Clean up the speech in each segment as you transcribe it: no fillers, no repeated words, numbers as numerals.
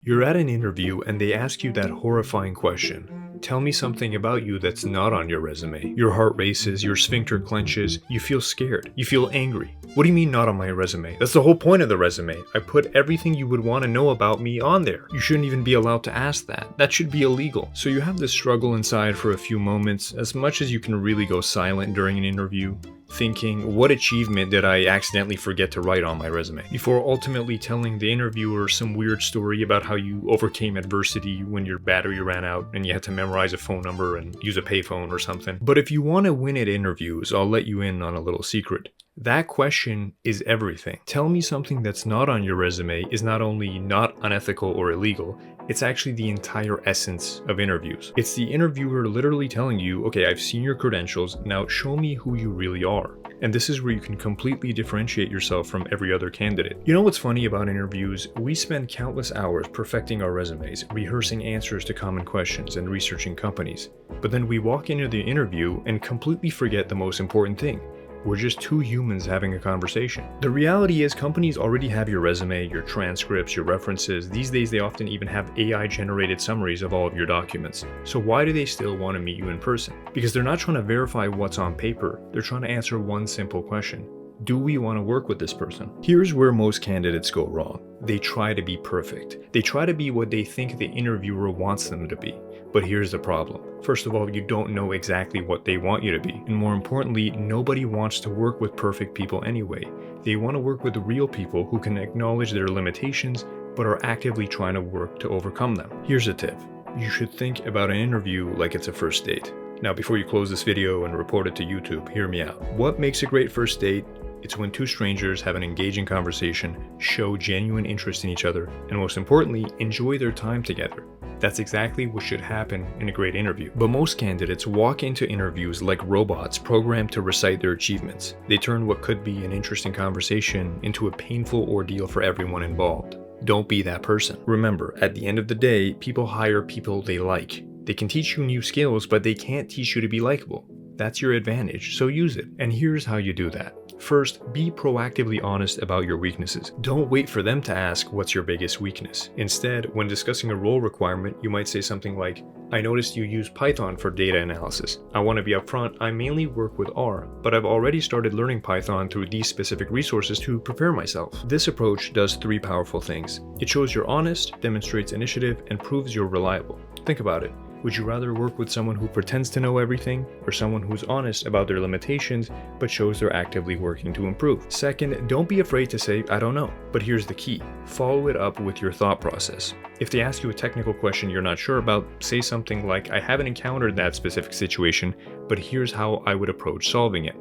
You're at an interview and they ask you that horrifying question. Tell me something about you that's not on your resume. Your heart races, your sphincter clenches, you feel scared, you feel angry. What do you mean not on my resume? That's the whole point of the resume. I put everything you would want to know about me on there. You shouldn't even be allowed to ask that. That should be illegal. So you have this struggle inside for a few moments, as much as you can really go silent during an interview, thinking, what achievement did I accidentally forget to write on my resume? Before ultimately telling the interviewer some weird story about how you overcame adversity when your battery ran out and you had to memorize a phone number and use a payphone or something. But if you want to win at interviews, I'll let you in on a little secret. That question is everything. Tell me something that's not on your resume is not only not unethical or illegal, it's actually the entire essence of interviews. It's the interviewer literally telling you, okay, I've seen your credentials, now show me who you really are. And this is where you can completely differentiate yourself from every other candidate. You know what's funny about interviews? We spend countless hours perfecting our resumes, rehearsing answers to common questions, and researching companies. But then we walk into the interview and completely forget the most important thing. We're just two humans having a conversation. The reality is companies already have your resume, your transcripts, your references. These days they often even have AI-generated summaries of all of your documents. So why do they still want to meet you in person? Because they're not trying to verify what's on paper. They're trying to answer one simple question. Do we want to work with this person? Here's where most candidates go wrong. They try to be perfect. They try to be what they think the interviewer wants them to be. But here's the problem. First of all, you don't know exactly what they want you to be. And more importantly, nobody wants to work with perfect people anyway. They want to work with real people who can acknowledge their limitations, but are actively trying to work to overcome them. Here's a tip. You should think about an interview like it's a first date. Now, before you close this video and report it to YouTube, hear me out. What makes a great first date? It's when two strangers have an engaging conversation, show genuine interest in each other, and most importantly, enjoy their time together. That's exactly what should happen in a great interview. But most candidates walk into interviews like robots programmed to recite their achievements. They turn what could be an interesting conversation into a painful ordeal for everyone involved. Don't be that person. Remember, at the end of the day, people hire people they like. They can teach you new skills, but they can't teach you to be likable. That's your advantage, so use it. And here's how you do that. First, be proactively honest about your weaknesses. Don't wait for them to ask what's your biggest weakness. Instead, when discussing a role requirement, you might say something like, I noticed you use Python for data analysis. I want to be upfront, I mainly work with R, but I've already started learning Python through these specific resources to prepare myself. This approach does three powerful things. It shows you're honest, demonstrates initiative, and proves you're reliable. Think about it. Would you rather work with someone who pretends to know everything, or someone who's honest about their limitations but shows they're actively working to improve? Second, don't be afraid to say, I don't know. But here's the key. Follow it up with your thought process. If they ask you a technical question you're not sure about, say something like, I haven't encountered that specific situation, but here's how I would approach solving it.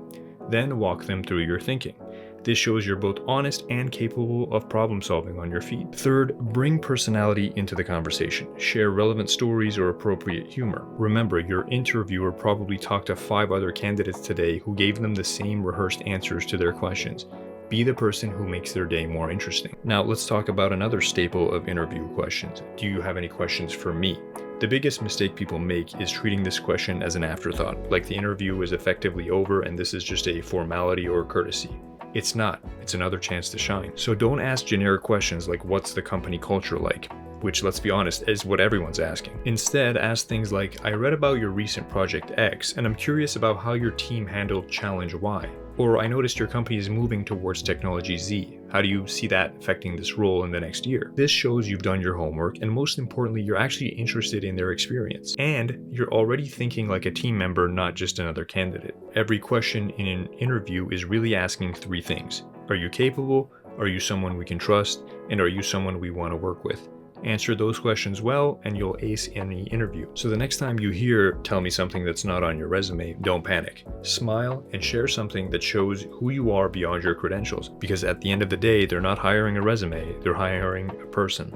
Then walk them through your thinking. This shows you're both honest and capable of problem solving on your feet. Third, bring personality into the conversation. Share relevant stories or appropriate humor. Remember, your interviewer probably talked to 5 other candidates today who gave them the same rehearsed answers to their questions. Be the person who makes their day more interesting. Now, let's talk about another staple of interview questions. Do you have any questions for me? The biggest mistake people make is treating this question as an afterthought, like the interview is effectively over and this is just a formality or courtesy. It's not. It's another chance to shine. So don't ask generic questions like what's the company culture like, which, let's be honest, is what everyone's asking. Instead, ask things like, I read about your recent project X and I'm curious about how your team handled challenge Y. Or I noticed your company is moving towards technology Z. How do you see that affecting this role in the next year? This shows you've done your homework, and most importantly, you're actually interested in their experience. And you're already thinking like a team member, not just another candidate. Every question in an interview is really asking 3 things. Are you capable? Are you someone we can trust? And are you someone we want to work with? Answer those questions well and you'll ace any interview. So the next time you hear, tell me something that's not on your resume, don't panic. Smile and share something that shows who you are beyond your credentials. Because at the end of the day, they're not hiring a resume, they're hiring a person.